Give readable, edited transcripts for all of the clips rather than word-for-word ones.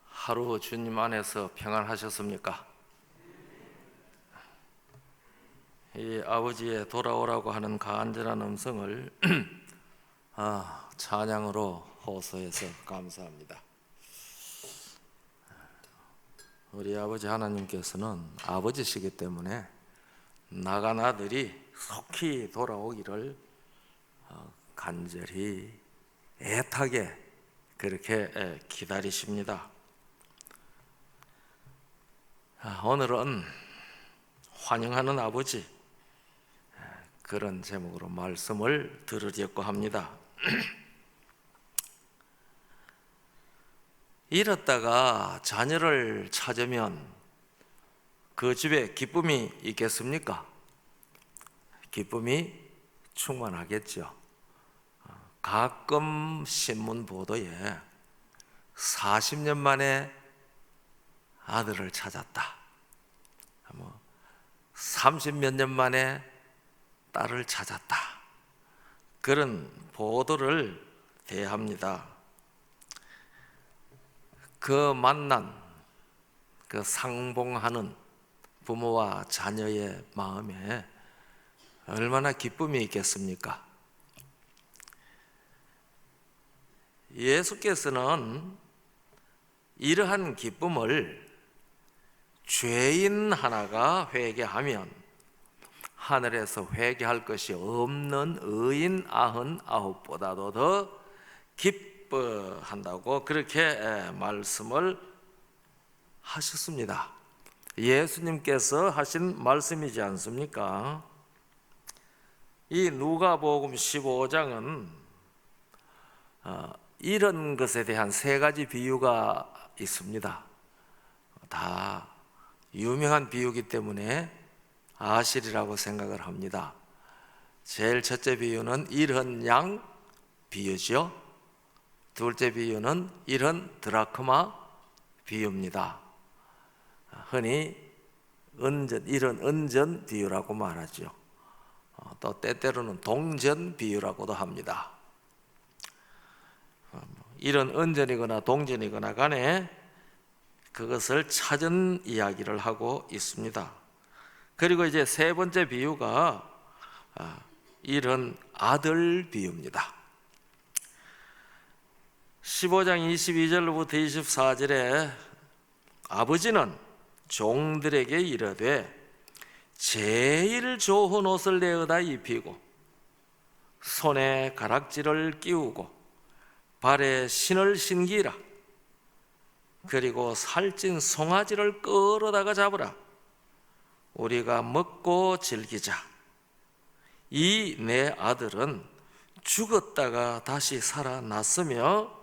하루 주님 안에서 평안하셨습니까? 이 아버지의 돌아오라고 하는 간절한 음성을 찬양으로 호소해서 감사합니다. 우리 아버지 하나님께서는 아버지시기 때문에 나간 아들이 속히 돌아오기를 간절히 애타게 그렇게 기다리십니다. 오늘은 환영하는 아버지, 그런 제목으로 말씀을 들으려고 합니다. 잃었다가 자녀를 찾으면 그 집에 기쁨이 있겠습니까? 기쁨이 충만하겠죠. 가끔 신문 보도에 40년 만에 아들을 찾았다, 30몇 년 만에 딸을 찾았다, 그런 보도를 대합니다. 그 만난, 그 상봉하는 부모와 자녀의 마음에 얼마나 기쁨이 있겠습니까? 예수께서는 이러한 기쁨을 죄인 하나가 회개하면 하늘에서 회개할 것이 없는 의인 99보다도 더 기뻐한다고 그렇게 말씀을 하셨습니다. 예수님께서 하신 말씀이지 않습니까? 이 누가복음 15장은 이런 것에 대한 세 가지 비유가 있습니다. 다 유명한 비유이기 때문에 아시리라고 생각을 합니다. 제일 첫째 비유는 잃은 양 비유죠. 둘째 비유는 잃은 드라크마 비유입니다. 흔히 잃은 은전 비유라고 말하죠. 또 때때로는 동전 비유라고도 합니다. 잃은 은전이거나 동전이거나 간에 그것을 찾은 이야기를 하고 있습니다. 그리고 이제 세 번째 비유가 잃은 아들 비유입니다. 15장 22절로부터 24절에 아버지는 종들에게 이르되 제일 좋은 옷을 내어다 입히고 손에 가락지를 끼우고 발에 신을 신기라. 그리고 살찐 송아지를 끌어다가 잡으라. 우리가 먹고 즐기자. 이 내 아들은 죽었다가 다시 살아났으며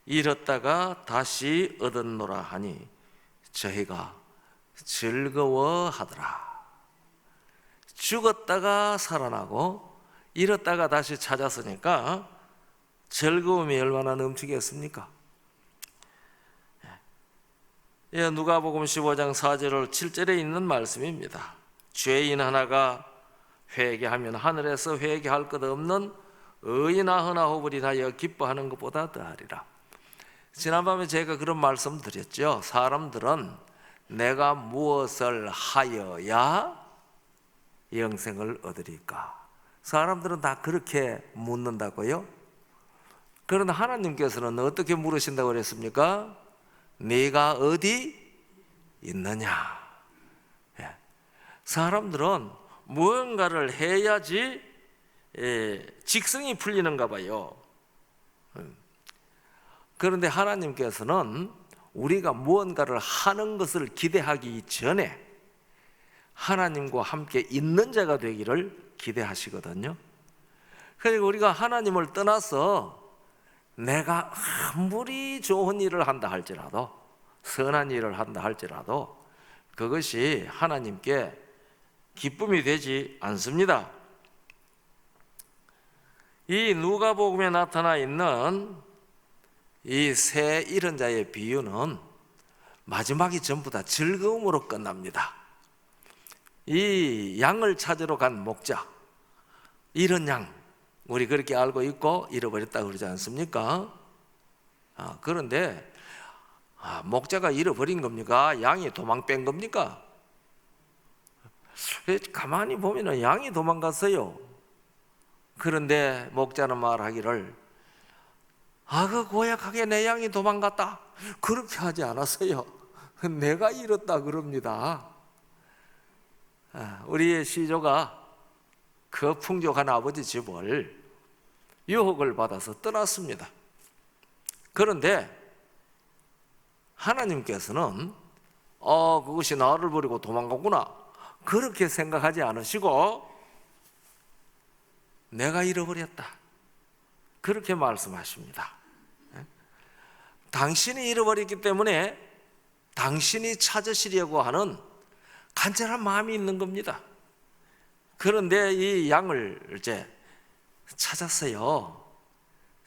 잃었다가 다시 얻었노라 하니 저희가 즐거워하더라. 죽었다가 살아나고 잃었다가 다시 찾았으니까 즐거움이 얼마나 넘치겠습니까? 누가복음 15장 4절 7절에 있는 말씀입니다. 죄인 하나가 회개하면 하늘에서 회개할 것 없는 의인 99을 인하여 기뻐하는 것보다 더하리라. 지난밤에 제가 그런 말씀 드렸죠. 사람들은 내가 무엇을 하여야 영생을 얻으리까? 사람들은 다 그렇게 묻는다고요. 그런데 하나님께서는 어떻게 물으신다고 그랬습니까? 네가 어디 있느냐? 사람들은 무언가를 해야지 직성이 풀리는가 봐요. 그런데 하나님께서는 우리가 무언가를 하는 것을 기대하기 전에 하나님과 함께 있는 자가 되기를 기대하시거든요. 그리고 우리가 하나님을 떠나서 내가 아무리 좋은 일을 한다 할지라도, 선한 일을 한다 할지라도 그것이 하나님께 기쁨이 되지 않습니다. 이 누가복음에 나타나 있는 이 세 잃은 자의 비유는 마지막이 전부 다 즐거움으로 끝납니다. 이 양을 찾으러 간 목자, 잃은 양, 우리 그렇게 알고 있고 잃어버렸다 그러지 않습니까? 그런데 목자가 잃어버린 겁니까? 양이 도망 뺀 겁니까? 가만히 보면 양이 도망갔어요. 그런데 목자는 말하기를 그 고약하게 내 양이 도망갔다 그렇게 하지 않았어요. 내가 잃었다 그럽니다. 우리의 시조가 그 풍족한 아버지 집을 유혹을 받아서 떠났습니다. 그런데 하나님께서는 그것이 나를 버리고 도망갔구나 그렇게 생각하지 않으시고 내가 잃어버렸다 그렇게 말씀하십니다. 당신이 잃어버렸기 때문에 당신이 찾으시려고 하는 간절한 마음이 있는 겁니다. 그런데 이 양을 이제 찾았어요.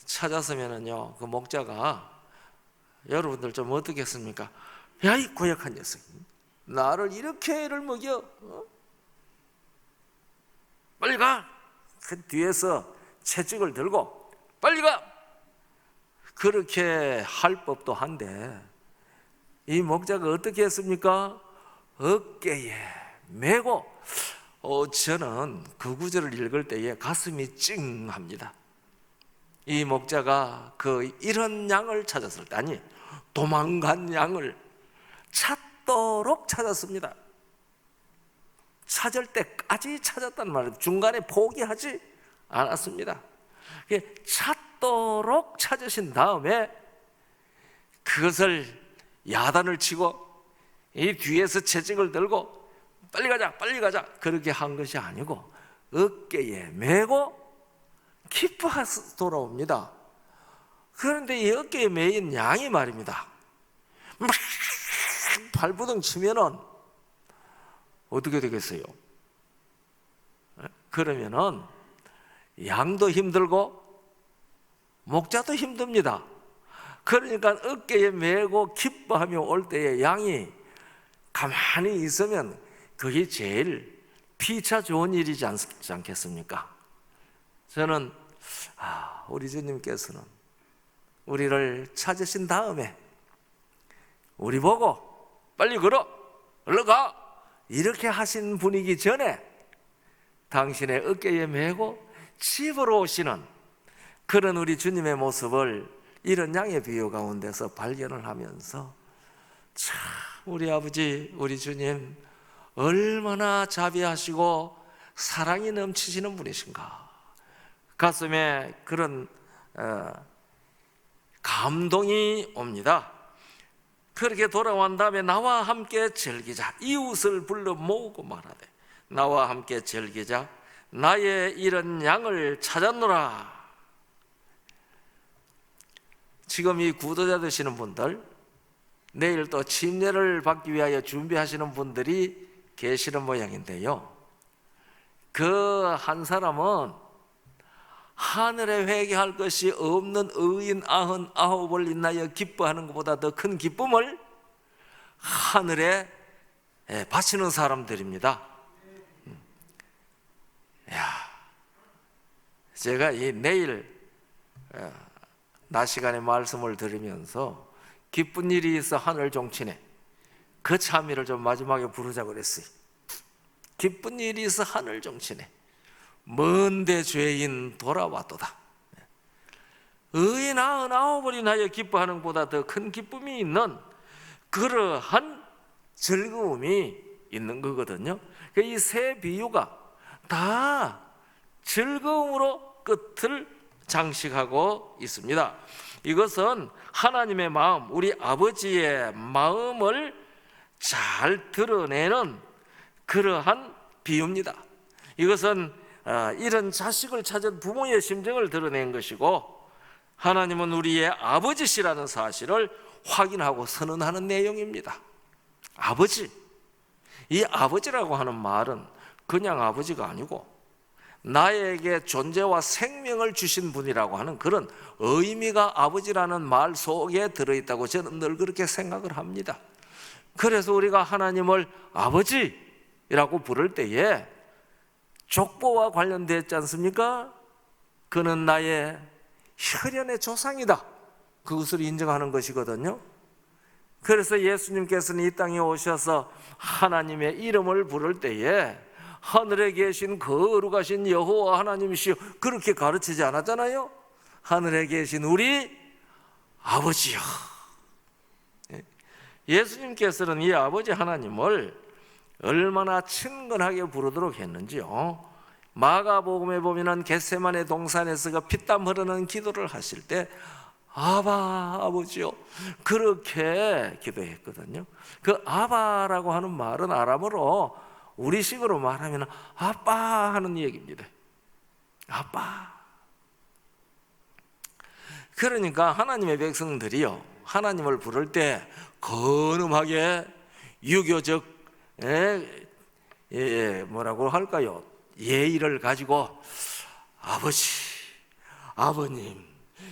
찾았으면은요, 그 목자가 여러분들 좀 어떻겠습니까? 야, 이 고약한 녀석, 나를 이렇게 애를 먹여? 빨리 가! 그 뒤에서 채찍을 들고 빨리 가! 그렇게 할 법도 한데 이 목자가 어떻게 했습니까? 어깨에 메고 저는 그 구절을 읽을 때에 가슴이 찡합니다. 이 목자가 그 이런 양을 찾았을 때, 아니 도망간 양을 찾도록 찾았습니다. 찾을 때까지 찾았단 말이에요. 중간에 포기하지 않았습니다. 찾도록 찾으신 다음에 그것을 야단을 치고 이 뒤에서 채찍을 들고 빨리 가자 빨리 가자 그렇게 한 것이 아니고 어깨에 메고 기뻐해서 돌아옵니다. 그런데 이 어깨에 메인 양이 말입니다, 막 발부둥 치면은 어떻게 되겠어요? 그러면은 양도 힘들고 목자도 힘듭니다. 그러니까 어깨에 메고 기뻐하며 올 때에 양이 가만히 있으면 그게 제일 피차 좋은 일이지 않겠습니까? 저는 우리 주님께서는 우리를 찾으신 다음에 우리 보고 빨리 걸어 얼른 가 이렇게 하신 분이기 전에 당신의 어깨에 메고 집으로 오시는 그런 우리 주님의 모습을 이런 양의 비유 가운데서 발견을 하면서 참 우리 아버지 우리 주님 얼마나 자비하시고 사랑이 넘치시는 분이신가, 가슴에 그런 감동이 옵니다. 그렇게 돌아온 다음에 나와 함께 즐기자, 이웃을 불러 모으고 말하되 나와 함께 즐기자, 나의 이런 양을 찾았노라. 지금 이 구도자 되시는 분들, 내일 또 침례를 받기 위하여 준비하시는 분들이 계시는 모양인데요, 그 한 사람은 하늘에 회개할 것이 없는 의인 99을 인하여 기뻐하는 것보다 더 큰 기쁨을 하늘에 바치는 사람들입니다. 제가 이 내일 낮 시간에 말씀을 들으면서 기쁜 일이 있어 하늘 종치네, 그 참미를 좀 마지막에 부르자고 그랬어요. 기쁜 일이 있어 하늘 종치네, 먼데 죄인 돌아왔도다. 의인 99을 인하여 기뻐하는 것보다 더 큰 기쁨이 있는 그러한 즐거움이 있는 거거든요. 이 세 비유가 다 즐거움으로 끝을 장식하고 있습니다. 이것은 하나님의 마음, 우리 아버지의 마음을 잘 드러내는 그러한 비유입니다. 이것은 이런 자식을 찾은 부모의 심정을 드러낸 것이고, 하나님은 우리의 아버지시라는 사실을 확인하고 선언하는 내용입니다. 아버지, 이 아버지라고 하는 말은 그냥 아버지가 아니고 나에게 존재와 생명을 주신 분이라고 하는 그런 의미가 아버지라는 말 속에 들어있다고 저는 늘 그렇게 생각을 합니다. 그래서 우리가 하나님을 아버지라고 부를 때에 족보와 관련되어 있지 않습니까? 그는 나의 혈연의 조상이다. 그것을 인정하는 것이거든요. 그래서 예수님께서는 이 땅에 오셔서 하나님의 이름을 부를 때에 하늘에 계신 거룩하신 여호와 하나님이시여 그렇게 가르치지 않았잖아요. 하늘에 계신 우리 아버지여. 예수님께서는 이 아버지 하나님을 얼마나 친근하게 부르도록 했는지요. 마가복음에 보면은 겟세마네 동산에서 그 피땀 흐르는 기도를 하실 때 아바 아버지요 그렇게 기도했거든요. 그 아바라고 하는 말은 아람어로 우리식으로 말하면 아빠 하는 얘기입니다. 아빠. 그러니까 하나님의 백성들이요 하나님을 부를 때 건음하게 유교적 뭐라고 할까요? 예의를 가지고 아버지, 아버님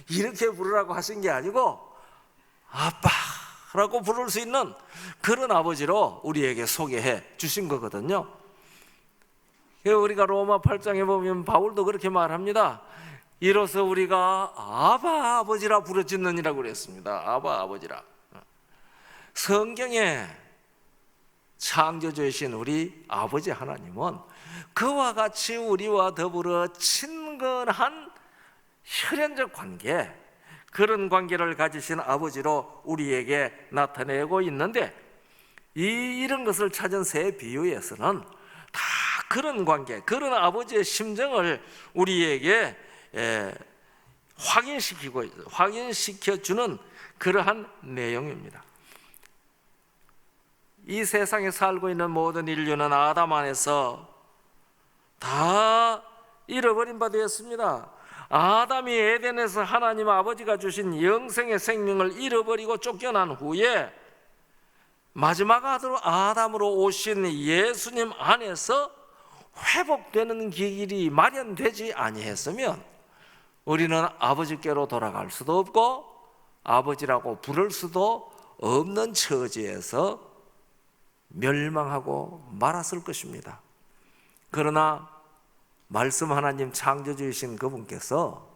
이렇게 부르라고 하신 게 아니고 아빠라고 부를 수 있는 그런 아버지로 우리에게 소개해 주신 거거든요. 우리가 로마 8장에 보면 바울도 그렇게 말합니다. 이로써 우리가 아바 아버지라 부르짖느니라고 그랬습니다. 아바 아버지라. 성경에 창조주이신 우리 아버지 하나님은 그와 같이 우리와 더불어 친근한 혈연적 관계, 그런 관계를 가지신 아버지로 우리에게 나타내고 있는데 이런 것을 찾은 새 비유에서는 다 그런 관계, 그런 아버지의 심정을 우리에게 확인시켜주는 그러한 내용입니다. 이 세상에 살고 있는 모든 인류는 아담 안에서 다 잃어버린 바 되었습니다. 아담이 에덴에서 하나님 아버지가 주신 영생의 생명을 잃어버리고 쫓겨난 후에 마지막 아들 아담으로 오신 예수님 안에서 회복되는 길이 마련되지 아니했으면 우리는 아버지께로 돌아갈 수도 없고 아버지라고 부를 수도 없는 처지에서 멸망하고 말았을 것입니다. 그러나 말씀 하나님 창조주이신 그분께서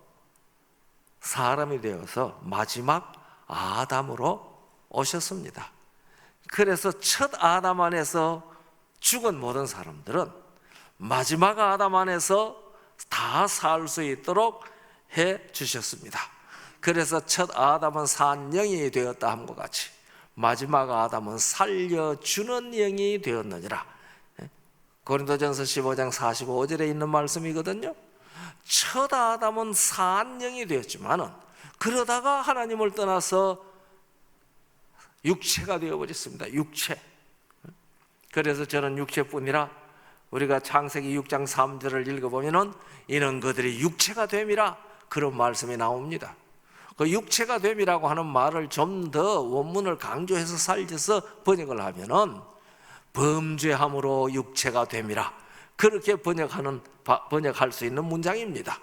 사람이 되어서 마지막 아담으로 오셨습니다. 그래서 첫 아담 안에서 죽은 모든 사람들은 마지막 아담 안에서 다 살 수 있도록 해 주셨습니다. 그래서 첫 아담은 산 영이 되었다 함과 같이 마지막 아담은 살려주는 영이 되었느니라. 고린도전서 15장 45절에 있는 말씀이거든요. 첫 아담은 산 영이 되었지만은 그러다가 하나님을 떠나서 육체가 되어버렸습니다. 육체. 그래서 저는 육체뿐이라 우리가 창세기 6장 3절을 읽어보면은 이는 그들이 육체가 됨이라 그런 말씀이 나옵니다. 그 육체가 됨이라고 하는 말을 좀 더 원문을 강조해서 살려서 번역을 하면은 범죄함으로 육체가 됨이라 그렇게 번역할 수 있는 문장입니다.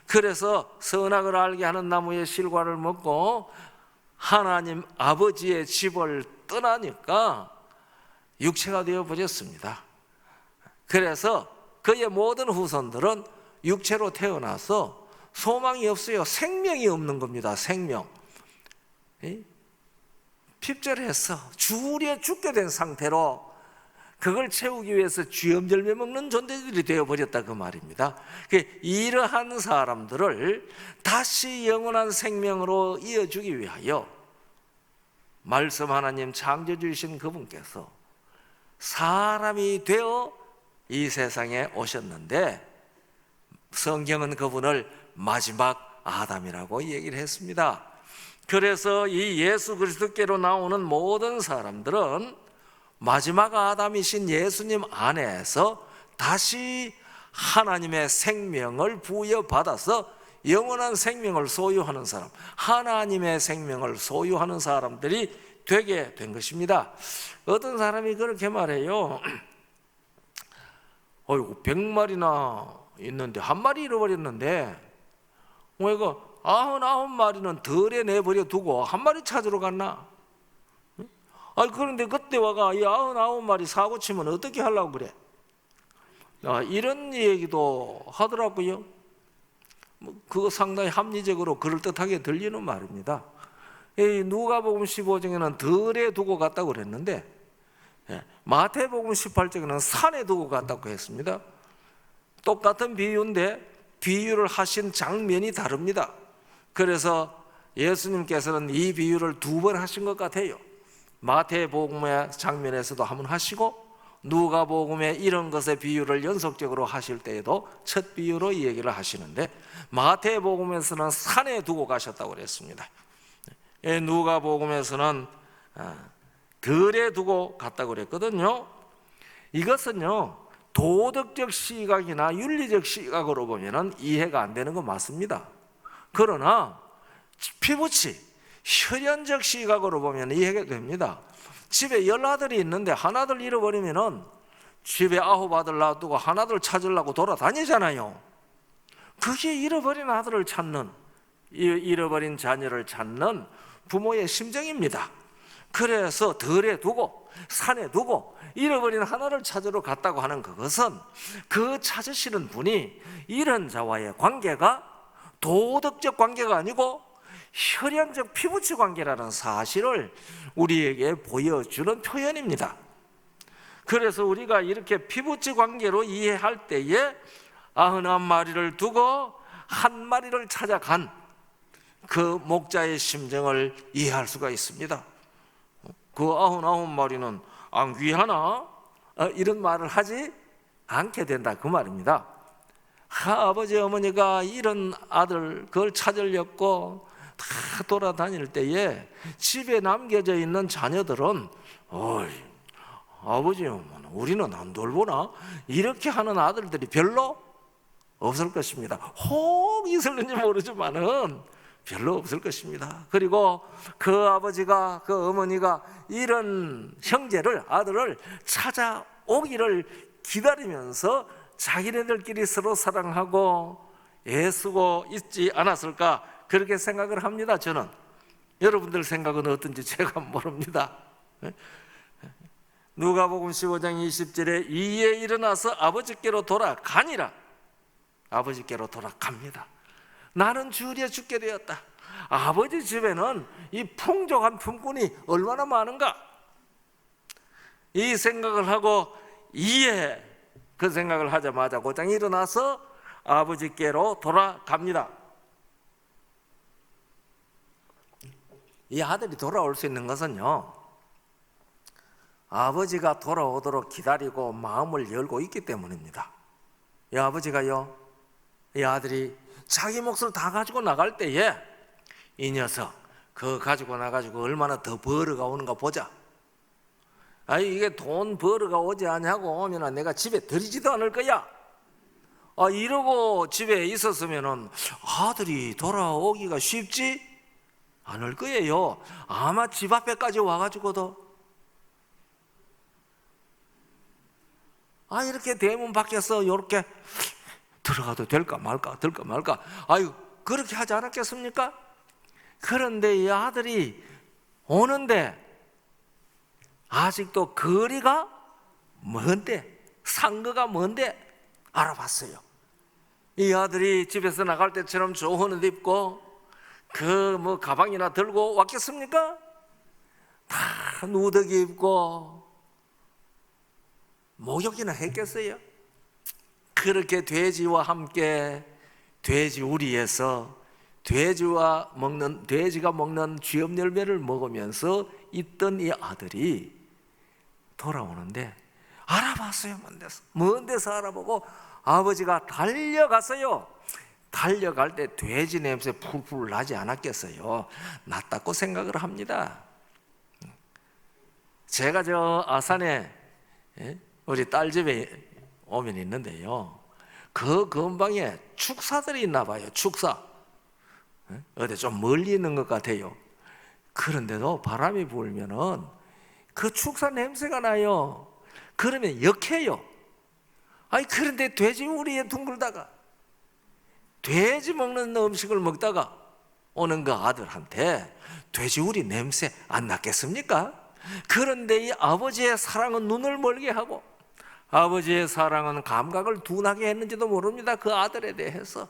그래서 선악을 알게 하는 나무의 실과를 먹고 하나님 아버지의 집을 떠나니까 육체가 되어버렸습니다. 그래서 그의 모든 후손들은 육체로 태어나서 소망이 없어요. 생명이 없는 겁니다. 생명. 핍절해서 주리에 죽게 된 상태로 그걸 채우기 위해서 쥐엄절매 먹는 존재들이 되어버렸다 그 말입니다. 이러한 사람들을 다시 영원한 생명으로 이어주기 위하여 말씀 하나님 창조주이신 그분께서 사람이 되어 이 세상에 오셨는데 성경은 그분을 마지막 아담이라고 얘기를 했습니다. 그래서 이 예수 그리스도께로 나오는 모든 사람들은 마지막 아담이신 예수님 안에서 다시 하나님의 생명을 부여받아서 영원한 생명을 소유하는 사람, 하나님의 생명을 소유하는 사람들이 되게 된 것입니다. 어떤 사람이 그렇게 말해요. 어이구 100마리나 있는데 한 마리 잃어버렸는데 왜 그 99마리는 덜에 내버려 두고 한 마리 찾으러 갔나? 그런데 그때 와가 이 99마리 사고 치면 어떻게 하려고 그래? 이런 얘기도 하더라고요. 그거 상당히 합리적으로 그럴듯하게 들리는 말입니다. 이 누가복음 15장에는 들에 두고 갔다고 그랬는데 마태복음 18장에는 산에 두고 갔다고 했습니다. 똑같은 비유인데 비유를 하신 장면이 다릅니다. 그래서 예수님께서는 이 비유를 2번 하신 것 같아요. 마태복음의 장면에서도 한번 하시고 누가복음의 이런 것의 비유를 연속적으로 하실 때에도 첫 비유로 이 얘기를 하시는데 마태복음에서는 산에 두고 가셨다고 그랬습니다. 누가복음에서는 들에 두고 갔다고 그랬거든요. 이것은요 도덕적 시각이나 윤리적 시각으로 보면 이해가 안 되는 건 맞습니다. 그러나 피부치 혈연적 시각으로 보면 이해가 됩니다. 집에 10아들이 있는데 하나들 잃어버리면 집에 9아들 놔두고 하나들 찾으려고 돌아다니잖아요. 그게 잃어버린 아들을 찾는, 잃어버린 자녀를 찾는 부모의 심정입니다. 그래서 들에 두고 산에 두고 잃어버린 하나를 찾으러 갔다고 하는 그것은 그 찾으시는 분이 이런 자와의 관계가 도덕적 관계가 아니고 혈연적 피부치 관계라는 사실을 우리에게 보여주는 표현입니다. 그래서 우리가 이렇게 피부치 관계로 이해할 때에 91마리를 두고 한 마리를 찾아간 그 목자의 심정을 이해할 수가 있습니다. 그 99마리는 안 귀하나? 이런 말을 하지 않게 된다 그 말입니다. 아버지 어머니가 이런 아들 그걸 찾으려고 다 돌아다닐 때에 집에 남겨져 있는 자녀들은 아버지 어머니 우리는 안 돌보나? 이렇게 하는 아들들이 별로 없을 것입니다. 혹 있을는지 모르지만은 별로 없을 것입니다. 그리고 그 아버지가 그 어머니가 이런 형제를 아들을 찾아오기를 기다리면서 자기네들끼리 서로 사랑하고 애쓰고 있지 않았을까 그렇게 생각을 합니다. 저는 여러분들 생각은 어떤지 제가 모릅니다. 누가복음 15장 20절에 이에 일어나서 아버지께로 돌아가니라. 아버지께로 돌아갑니다. 나는 주리에 죽게 되었다. 아버지 집에는 이 풍족한 품꾼이 얼마나 많은가? 이 생각을 하고 이에 그 생각을 하자마자 곧장 일어나서 아버지께로 돌아갑니다. 이 아들이 돌아올 수 있는 것은요 아버지가 돌아오도록 기다리고 마음을 열고 있기 때문입니다. 이 아버지가요 이 아들이 자기 몫을 다 가지고 나갈 때에 이 녀석 그거 가지고 나가지고 얼마나 더 벌어가 오는가 보자. 이게 돈 벌어가 오지 않냐고 오면 내가 집에 들이지도 않을 거야. 이러고 집에 있었으면 아들이 돌아오기가 쉽지 않을 거예요. 아마 집 앞에까지 와가지고도 이렇게 대문 밖에서 이렇게 들어가도 될까 말까 아유 그렇게 하지 않았겠습니까? 그런데 이 아들이 오는데 아직도 거리가 먼데 상거가 먼데 알아봤어요. 이 아들이 집에서 나갈 때처럼 좋은 옷 입고 그 가방이나 들고 왔겠습니까? 다 누더기 입고 목욕이나 했겠어요? 그렇게 돼지와 함께 돼지 우리에서 돼지가 먹는 쥐업 열매를 먹으면서 있던 이 아들이 돌아오는데 알아봤어요. 먼 데서 알아보고 아버지가 달려갔어요. 달려갈 때 돼지 냄새 풀풀 나지 않았겠어요? 났다고 생각을 합니다. 제가 저 아산에 우리 딸 집에 오면 있는데요 그 근방에 축사들이 있나 봐요. 축사 어디 좀 멀리 있는 것 같아요. 그런데도 바람이 불면은 그 축사 냄새가 나요. 그러면 역해요. 그런데 돼지 우리에 둥글다가 돼지 먹는 음식을 먹다가 오는 그 아들한테 돼지 우리 냄새 안 났겠습니까? 그런데 이 아버지의 사랑은 눈을 멀게 하고 아버지의 사랑은 감각을 둔하게 했는지도 모릅니다. 그 아들에 대해서.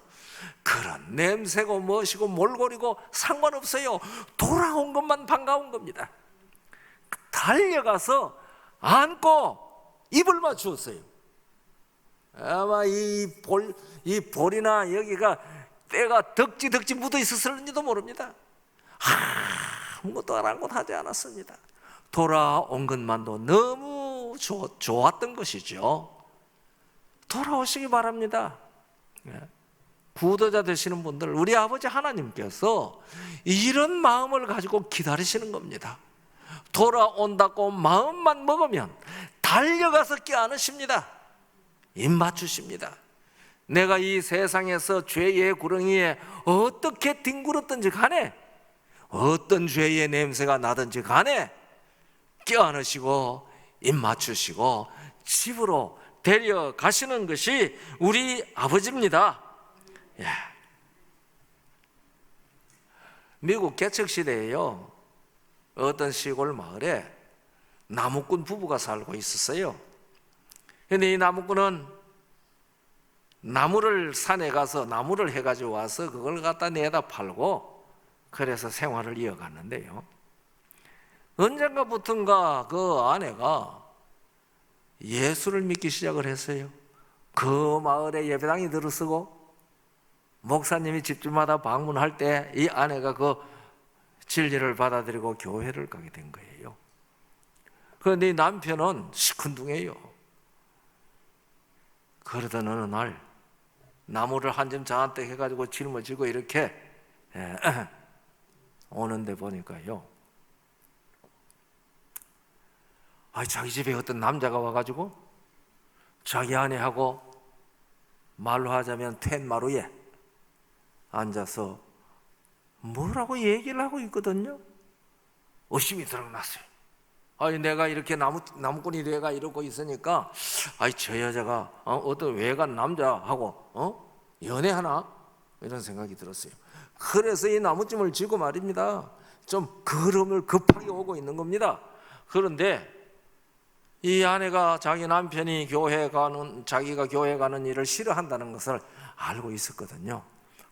그런 냄새고 무엇이고 몰골이고 상관없어요. 돌아온 것만 반가운 겁니다. 달려가서 안고 입을 맞추었어요. 아마 이 볼이나 여기가 때가 덕지 묻어 있었을지도 모릅니다. 아무것도 아랑곳하지 않았습니다. 돌아온 것만도 너무 좋았던 것이죠. 돌아오시기 바랍니다. 구도자 되시는 분들, 우리 아버지 하나님께서 이런 마음을 가지고 기다리시는 겁니다. 돌아온다고 마음만 먹으면 달려가서 껴안으십니다. 입 맞추십니다. 내가 이 세상에서 죄의 구렁이에 어떻게 뒹굴었든지 간에, 어떤 죄의 냄새가 나든지 간에 껴안으시고 입 맞추시고 집으로 데려가시는 것이 우리 아버지입니다. 미국 개척시대에요, 어떤 시골 마을에 나무꾼 부부가 살고 있었어요. 그런데 이 나무꾼은 나무를 산에 가서 나무를 해가지고 와서 그걸 갖다 내다 팔고 그래서 생활을 이어갔는데요, 언젠가부턴가 그 아내가 예수를 믿기 시작을 했어요. 그 마을에 예배당이 들어서고 목사님이 집집마다 방문할 때 이 아내가 그 진리를 받아들이고 교회를 가게 된 거예요. 그런데 이 남편은 시큰둥해요. 그러던 어느 날 나무를 한 점 저한테 해가지고 짊어지고 이렇게 오는데 보니까요, 자기 집에 어떤 남자가 와가지고 자기 아내하고 말로 하자면 텐마루에 앉아서 뭐라고 얘기를 하고 있거든요. 의심이 들어났어요. 내가 이렇게 나무꾼이 돼가 이러고 있으니까 저 여자가 어떤 외간 남자하고 연애하나? 이런 생각이 들었어요. 그래서 이 나무찜을 쥐고 말입니다, 좀 걸음을 급하게 오고 있는 겁니다. 그런데 이 아내가 자기 남편이 자기가 교회 가는 일을 싫어한다는 것을 알고 있었거든요.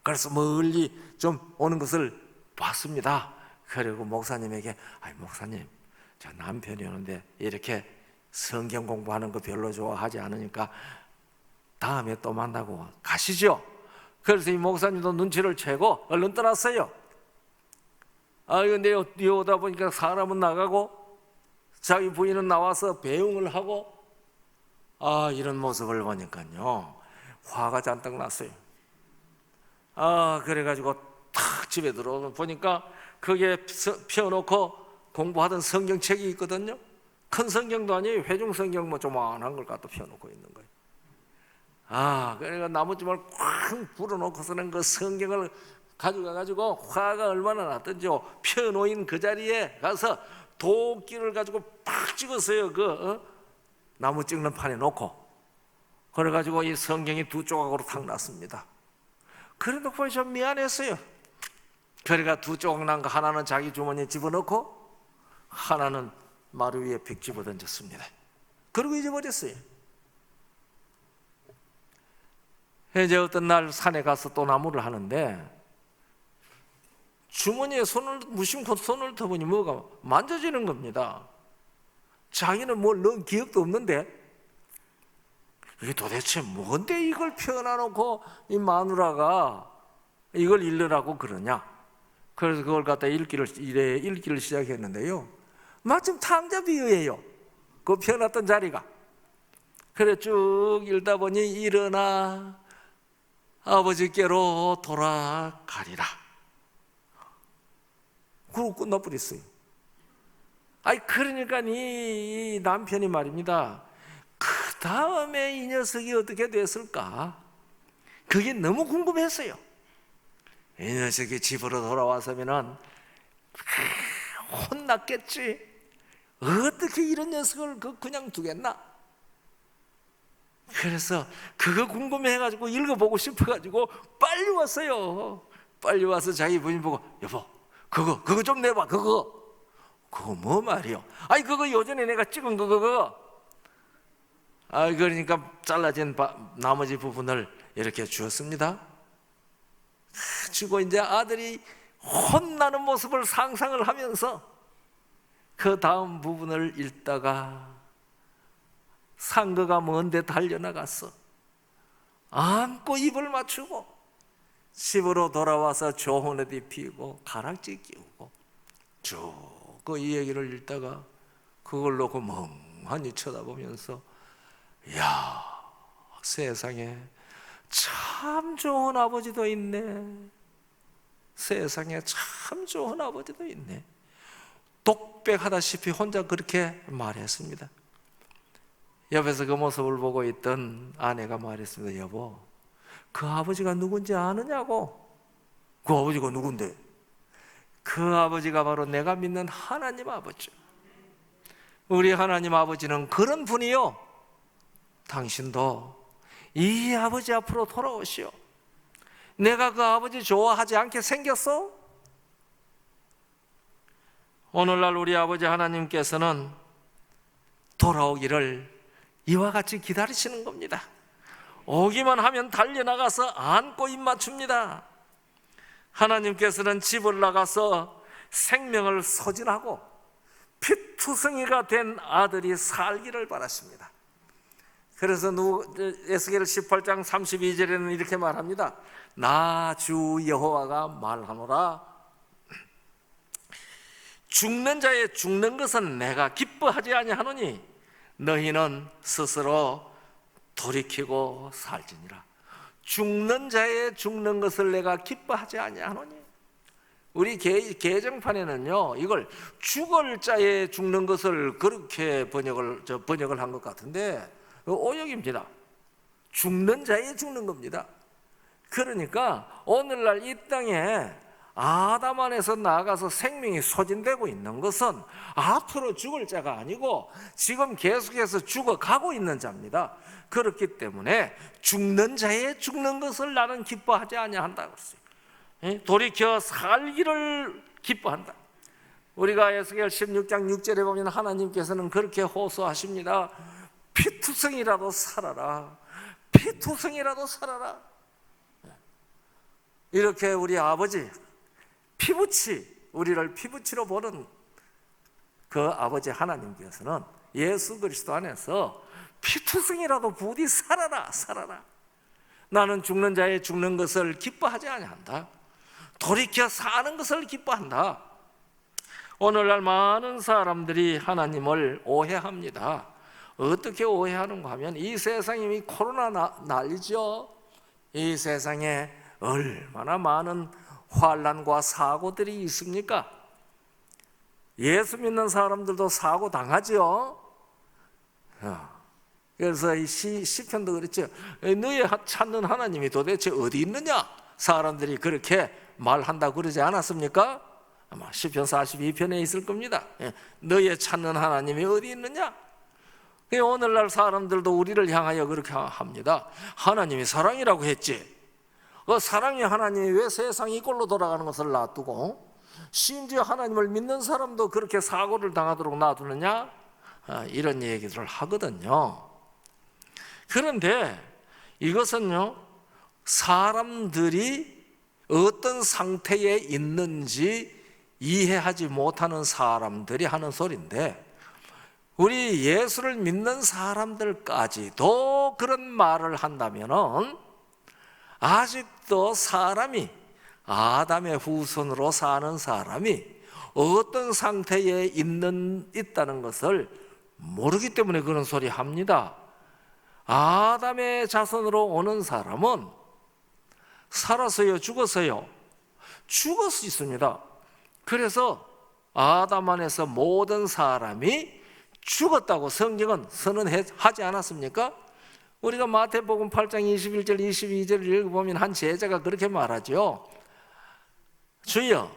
그래서 멀리 좀 오는 것을 봤습니다. 그리고 목사님에게, 목사님, 저 남편이 오는데 이렇게 성경 공부하는 거 별로 좋아하지 않으니까 다음에 또 만나고 가시죠. 그래서 이 목사님도 눈치를 채고 얼른 떠났어요. 근데 오다 보니까 사람은 나가고 자기 부인은 나와서 배웅을 하고, 이런 모습을 보니까요, 화가 잔뜩 났어요. 그래가지고 탁 집에 들어보니까 거기에 펴놓고 공부하던 성경책이 있거든요. 큰 성경도 아니에요. 회중 성경 뭐 조만한 걸 갖다 펴놓고 있는 거예요. 그러니까 나무찜을 꽉 불어놓고서는 그 성경을 가져가가지고 화가 얼마나 났던지요, 펴놓인 그 자리에 가서 도끼를 가지고 팍 찍었어요. 나무 찍는 판에 놓고. 그래가지고 이 성경이 두 조각으로 탁 났습니다. 그래 놓고 좀 미안했어요. 그러니까 두 조각 난 거 하나는 자기 주머니에 집어넣고 하나는 마루 위에 픽 집어 던졌습니다. 그리고 잊어버렸어요. 이제 어떤 날 산에 가서 또 나무를 하는데 주머니에 무심코 손을 터보니 뭐가 만져지는 겁니다. 자기는 뭘 넣은 기억도 없는데 이게 도대체 뭔데 이걸 펴놔놓고 이 마누라가 이걸 읽으라고 그러냐. 그래서 그걸 갖다 읽기를 시작했는데요, 마침 탕자비유예요, 그 펴놨던 자리가. 그래 쭉 읽다 보니 일어나 아버지께로 돌아가리라. 그러고 끝나버렸어요. 그러니까 이 남편이 말입니다, 그 다음에 이 녀석이 어떻게 됐을까? 그게 너무 궁금했어요. 이 녀석이 집으로 돌아와서면은 혼났겠지. 어떻게 이런 녀석을 그냥 두겠나? 그래서 그거 궁금해가지고 읽어보고 싶어가지고 빨리 왔어요. 빨리 와서 자기 부인 보고, 여보, 그거 좀 내봐. 그거 뭐 말이요? 그거 요전에 내가 찍은 거 그거. 그러니까 잘라진 나머지 부분을 이렇게 주었습니다. 주고 이제 아들이 혼나는 모습을 상상을 하면서 그 다음 부분을 읽다가 상거가 먼데 달려나갔어. 안고 입을 맞추고 집으로 돌아와서 좋은 옷 입히고 가락지 끼우고 쭉 이 얘기를 읽다가 그걸 놓고 멍하니 쳐다보면서, 이야, 세상에 참 좋은 아버지도 있네. 세상에 참 좋은 아버지도 있네. 독백하다시피 혼자 그렇게 말했습니다. 옆에서 그 모습을 보고 있던 아내가 말했습니다. 여보, 그 아버지가 누군지 아느냐고. 그 아버지가 누군데? 그 아버지가 바로 내가 믿는 하나님 아버지. 우리 하나님 아버지는 그런 분이요. 당신도 이 아버지 앞으로 돌아오시오. 내가 그 아버지 좋아하지 않게 생겼어? 오늘날 우리 아버지 하나님께서는 돌아오기를 이와 같이 기다리시는 겁니다. 오기만 하면 달려나가서 안고 입 맞춥니다. 하나님께서는 집을 나가서 생명을 소진하고 피투성이가 된 아들이 살기를 바라십니다. 그래서 에스겔 18장 32절에는 이렇게 말합니다. 나 주 여호와가 말하노라. 죽는 자의 죽는 것은 내가 기뻐하지 아니하노니 너희는 스스로 돌이키고 살지니라. 죽는 자의 죽는 것을 내가 기뻐하지 아니하노니. 우리 개정판에는요, 이걸 죽을 자의 죽는 것을 그렇게 번역을 한 것 같은데 오역입니다. 죽는 자의 죽는 겁니다. 그러니까 오늘날 이 땅에 아담 안에서 나아가서 생명이 소진되고 있는 것은 앞으로 죽을 자가 아니고 지금 계속해서 죽어가고 있는 자입니다. 그렇기 때문에 죽는 자의 죽는 것을 나는 기뻐하지 아니한다고 했어요. 돌이켜 살기를 기뻐한다. 우리가 에스겔 16장 6절에 보면 하나님께서는 그렇게 호소하십니다. 피투성이라도 살아라. 피투성이라도 살아라. 이렇게 우리 아버지 우리를 피부치로 보는 그 아버지 하나님께서는 예수 그리스도 안에서 피투성이라도 부디 살아라. 나는 죽는 자의 죽는 것을 기뻐하지 아니한다. 돌이켜 사는 것을 기뻐한다. 오늘날 많은 사람들이 하나님을 오해합니다. 어떻게 오해하는가 하면 이 세상이 코로나 난리죠. 이 세상에 얼마나 많은 환난과 사고들이 있습니까? 예수 믿는 사람들도 사고 당하죠. 그래서 이 시편도 그랬죠. 너희 찾는 하나님이 도대체 어디 있느냐? 사람들이 그렇게 말한다고 그러지 않았습니까? 아마 시편 42편에 있을 겁니다. 너희 찾는 하나님이 어디 있느냐? 오늘날 사람들도 우리를 향하여 그렇게 합니다. 하나님이 사랑이라고 했지. 그 사랑의 하나님이 왜 세상이 이꼴로 돌아가는 것을 놔두고 심지어 하나님을 믿는 사람도 그렇게 사고를 당하도록 놔두느냐? 이런 얘기들을 하거든요. 그런데 이것은요, 사람들이 어떤 상태에 있는지 이해하지 못하는 사람들이 하는 소리인데, 우리 예수를 믿는 사람들까지도 그런 말을 한다면은 아직도 사람이, 아담의 후손으로 사는 사람이 어떤 상태에 있다는 것을 모르기 때문에 그런 소리 합니다. 아담의 자손으로 오는 사람은 살았어요, 죽었어요? 죽을 수 있습니다. 그래서 아담 안에서 모든 사람이 죽었다고 성경은 선언하지 않았습니까? 우리가 마태복음 8장 21절 22절을 읽어보면 한 제자가 그렇게 말하죠. 주여,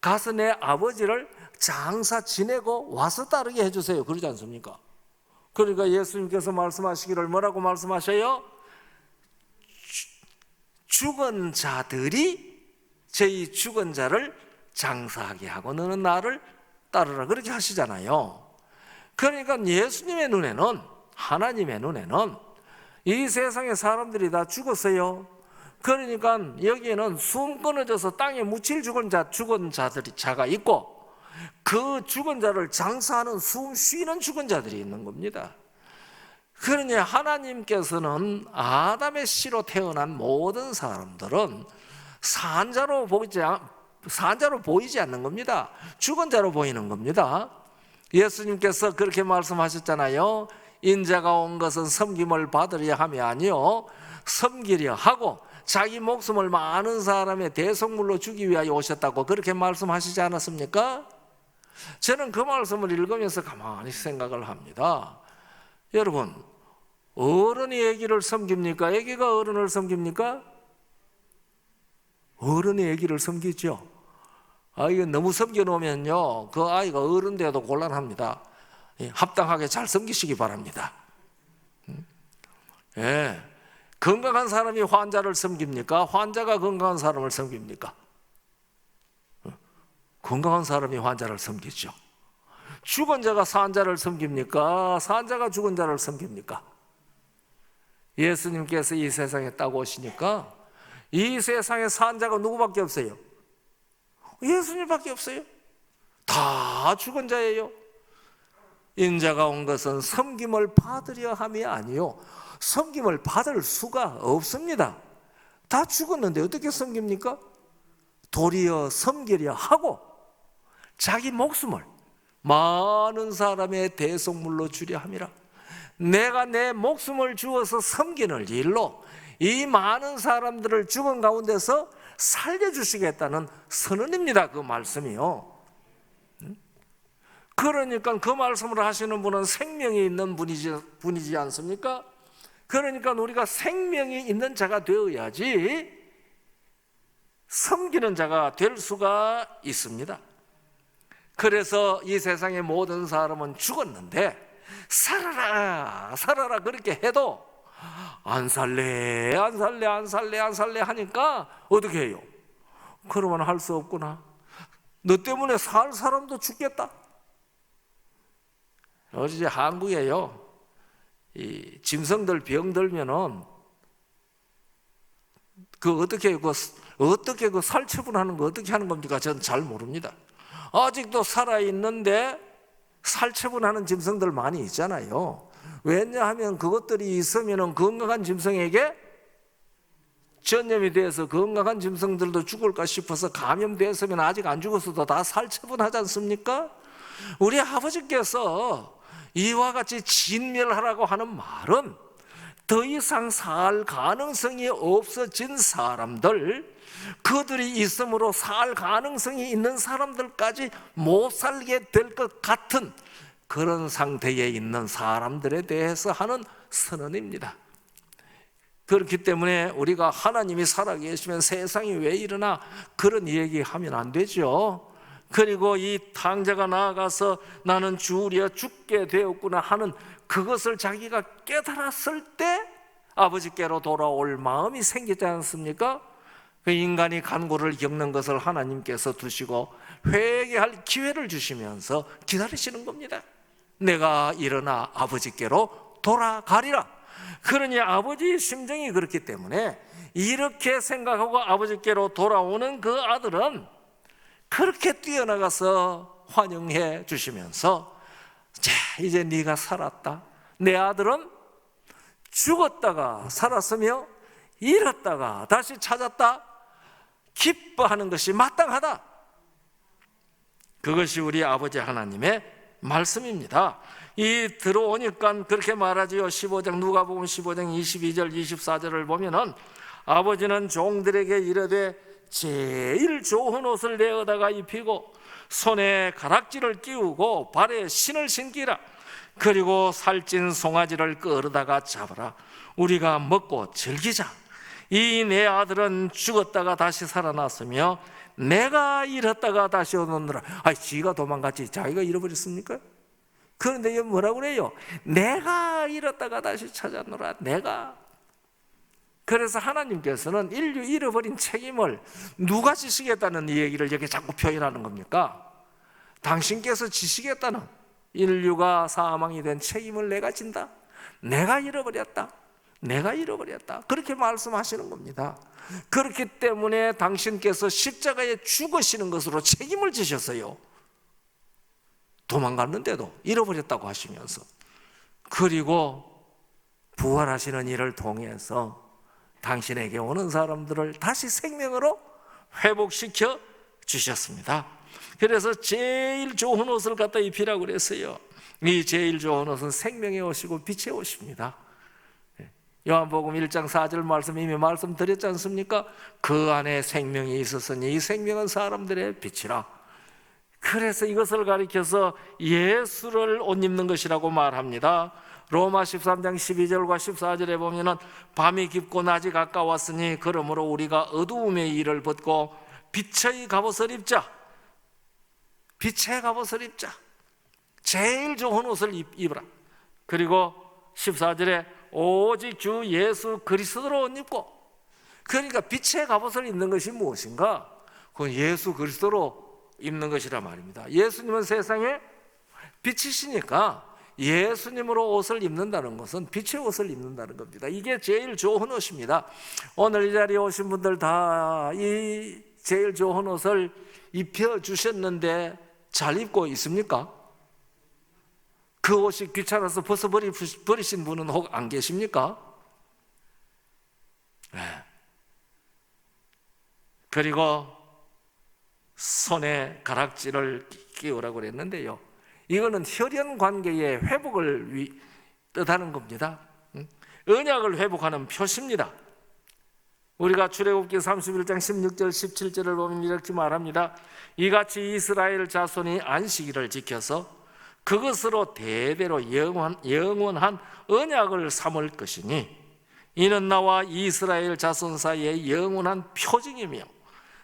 가서 내 아버지를 장사 지내고 와서 따르게 해주세요. 그러지 않습니까? 그러니까 예수님께서 말씀하시기를 뭐라고 말씀하셔요? 죽은 자들이 저희 죽은 자를 장사하게 하고 너는 나를 따르라, 그렇게 하시잖아요. 그러니까 예수님의 눈에는 하나님의 눈에는 이 세상의 사람들이 다 죽었어요. 그러니까 여기에는 숨 끊어져서 땅에 묻힐 죽은 자가 있고, 그 죽은 자를 장사하는 숨 쉬는 죽은 자들이 있는 겁니다. 그러니 하나님께서는 아담의 씨로 태어난 모든 사람들은 산자로 보이지 않는 겁니다. 죽은 자로 보이는 겁니다. 예수님께서 그렇게 말씀하셨잖아요. 인자가 온 것은 섬김을 받으려 함이 아니요 섬기려 하고 자기 목숨을 많은 사람의 대속물로 주기 위하여 오셨다고 그렇게 말씀하시지 않았습니까? 저는 그 말씀을 읽으면서 가만히 생각을 합니다. 여러분, 어른이 아기를 섬깁니까? 아기가 어른을 섬깁니까? 어른이 아기를 섬기죠. 이거 너무 섬겨놓으면요, 그 아이가 어른 돼도 곤란합니다. 합당하게 잘 섬기시기 바랍니다. 예. 건강한 사람이 환자를 섬깁니까? 환자가 건강한 사람을 섬깁니까? 건강한 사람이 환자를 섬기죠. 죽은 자가 산자를 섬깁니까? 산자가 죽은 자를 섬깁니까? 예수님께서 이 세상에 딱 오시니까 이 세상에 산자가 누구밖에 없어요? 예수님밖에 없어요. 다 죽은 자예요. 인자가 온 것은 섬김을 받으려 함이 아니요 섬김을 받을 수가 없습니다. 다 죽었는데 어떻게 섬깁니까? 도리어 섬기려 하고 자기 목숨을 많은 사람의 대속물로 주려 함이라. 내가 내 목숨을 주어서 섬기는 일로 이 많은 사람들을 죽은 가운데서 살려주시겠다는 선언입니다. 그 말씀이요. 그러니까 그 말씀을 하시는 분은 생명이 있는 분이지 않습니까? 그러니까 우리가 생명이 있는 자가 되어야지 섬기는 자가 될 수가 있습니다. 그래서 이 세상의 모든 사람은 죽었는데 살아라 살아라 그렇게 해도 안 살래 하니까 어떻게 해요? 그러면 할 수 없구나. 너 때문에 살 사람도 죽겠다. 어제 한국에요, 이 짐승들 병 들면은 어떻게 그 살처분하는 거 어떻게 하는 겁니까? 저는 잘 모릅니다. 아직도 살아 있는데 살처분하는 짐승들 많이 있잖아요. 왜냐하면 그것들이 있으면은 건강한 짐승에게 전염이 돼서 건강한 짐승들도 죽을까 싶어서 감염됐으면 아직 안 죽었어도 다 살처분하지 않습니까? 우리 아버지께서 이와 같이 진멸하라고 하는 말은 더 이상 살 가능성이 없어진 사람들, 그들이 있으므로 살 가능성이 있는 사람들까지 못 살게 될 것 같은 그런 상태에 있는 사람들에 대해서 하는 선언입니다. 그렇기 때문에 우리가 하나님이 살아계시면 세상이 왜 이러나 그런 얘기하면 안 되죠. 그리고 이 탕자가 나아가서 나는 주우려 죽게 되었구나 하는 그것을 자기가 깨달았을 때 아버지께로 돌아올 마음이 생기지 않습니까? 그 인간이 간고를 겪는 것을 하나님께서 두시고 회개할 기회를 주시면서 기다리시는 겁니다. 내가 일어나 아버지께로 돌아가리라. 그러니 아버지의 심정이 그렇기 때문에 이렇게 생각하고 아버지께로 돌아오는 그 아들은 그렇게 뛰어나가서 환영해 주시면서 자, 이제 네가 살았다. 내 아들은 죽었다가 살았으며 잃었다가 다시 찾았다. 기뻐하는 것이 마땅하다. 그것이 우리 아버지 하나님의 말씀입니다. 이 들어오니까 그렇게 말하지요. 15장 누가복음 15장 22절 24절을 보면은 아버지는 종들에게 이르되 제일 좋은 옷을 내어다가 입히고 손에 가락지를 끼우고 발에 신을 신기라. 그리고 살찐 송아지를 끌어다가 잡아라. 우리가 먹고 즐기자. 이 내 아들은 죽었다가 다시 살아났으며 내가 잃었다가 다시 얻었느라. 지가 도망갔지 자기가 잃어버렸습니까? 그런데 여기 뭐라고 그래요? 내가 잃었다가 다시 찾았노라. 내가. 그래서 하나님께서는 인류 잃어버린 책임을 누가 지시겠다는 이 얘기를 여기 자꾸 표현하는 겁니까? 당신께서 지시겠다는, 인류가 사망이 된 책임을 내가 진다. 내가 잃어버렸다. 내가 잃어버렸다. 그렇게 말씀하시는 겁니다. 그렇기 때문에 당신께서 십자가에 죽으시는 것으로 책임을 지셨어요. 도망갔는데도 잃어버렸다고 하시면서. 그리고 부활하시는 일을 통해서 당신에게 오는 사람들을 다시 생명으로 회복시켜 주셨습니다. 그래서 제일 좋은 옷을 갖다 입히라고 그랬어요. 이 제일 좋은 옷은 생명의 옷이고 빛의 옷입니다. 요한복음 1장 4절 말씀 이미 말씀드렸지 않습니까? 그 안에 생명이 있었으니 이 생명은 사람들의 빛이라. 그래서 이것을 가리켜서 예수를 옷 입는 것이라고 말합니다. 로마 13장 12절과 14절에 보면은 밤이 깊고 낮이 가까웠으니 그러므로 우리가 어두움의 일을 벗고 빛의 갑옷을 입자. 빛의 갑옷을 입자. 제일 좋은 옷을 입으라. 그리고 14절에 오직 주 예수 그리스도로 옷 입고. 그러니까 빛의 갑옷을 입는 것이 무엇인가? 그건 예수 그리스도로 입는 것이라 말입니다. 예수님은 세상에 빛이시니까 예수님으로 옷을 입는다는 것은 빛의 옷을 입는다는 겁니다. 이게 제일 좋은 옷입니다. 오늘 이 자리에 오신 분들 다 이 제일 좋은 옷을 입혀주셨는데 잘 입고 있습니까? 그 옷이 귀찮아서 벗어버리신 분은 혹 안 계십니까? 네. 그리고 손에 가락지를 끼우라고 그랬는데요, 이거는 혈연 관계의 회복을 뜻하는 겁니다. 언약을 회복하는 표시입니다. 우리가 출애굽기 31장 16절 17절을 보면 이렇게 말합니다. 이같이 이스라엘 자손이 안식일을 지켜서 그것으로 대대로 영원한 언약을 삼을 것이니 이는 나와 이스라엘 자손 사이의 영원한 표징이며